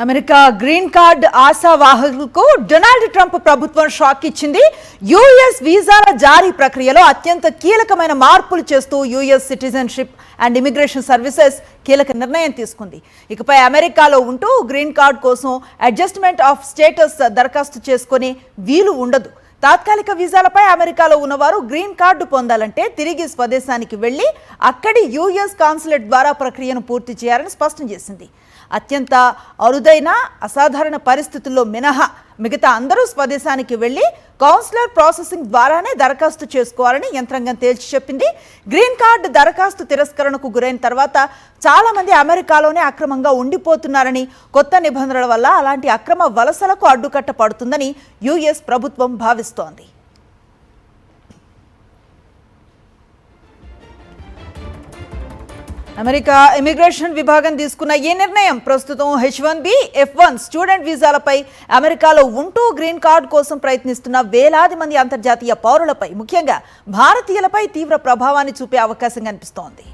America green card ఆశావాహకులకు Donald Trump ప్రభుత్వం shock ఇచ్చింది. యుఎస్ వీసాల జారీ ప్రక్రియలో అత్యంత కీలకమైన మార్పులు చేస్తూ US citizenship and immigration services కీలక నిర్ణయం తీసుకుంది. ఇకపై అమెరికాలో ఉంటూ గ్రీన్ కార్డ్ కోసం అడ్జస్ట్మెంట్ ఆఫ్ స్టేటస్ దరఖాస్తు చేసుకునే వీలు ఉండదు. తాత్కాలిక వీసాలపై అమెరికాలో ఉన్నవారు గ్రీన్ కార్డు పొందాలంటే తిరిగి స్వదేశానికి వెళ్లి అక్కడి యుఎస్ కాన్సులేట్ ద్వారా ప్రక్రియను పూర్తి చేయాలని స్పష్టం చేసింది. అత్యంత అరుదైన అసాధారణ పరిస్థితుల్లో మినహా మిగతా అందరూ స్వదేశానికి వెళ్లి కౌన్సిలర్ ప్రాసెసింగ్ ద్వారానే దరఖాస్తు చేసుకోవాలని యంత్రాంగం తేల్చి చెప్పింది. గ్రీన్ కార్డు దరఖాస్తు తిరస్కరణకు గురైన తర్వాత చాలా మంది అమెరికాలోనే అక్రమంగా ఉండిపోతున్నారని, కొత్త నిబంధనల వల్ల అలాంటి అక్రమ వలసలకు అడ్డుకట్ట పడుతుందని యుఎస్ ప్రభుత్వం భావిస్తోంది. అమెరికా ఇమిగ్రేషన్ విభాగం తీసుకున్న ఈ నిర్ణయం ప్రస్తుతం H1B, F1 స్టూడెంట్ వీసాలపై అమెరికాలో ఉంటూ గ్రీన్ కార్డు కోసం ప్రయత్నిస్తున్న వేలాది మంది అంతర్జాతీయ పౌరులపై, ముఖ్యంగా భారతీయులపై తీవ్ర ప్రభావాన్ని చూపే అవకాశం కనిపిస్తోంది.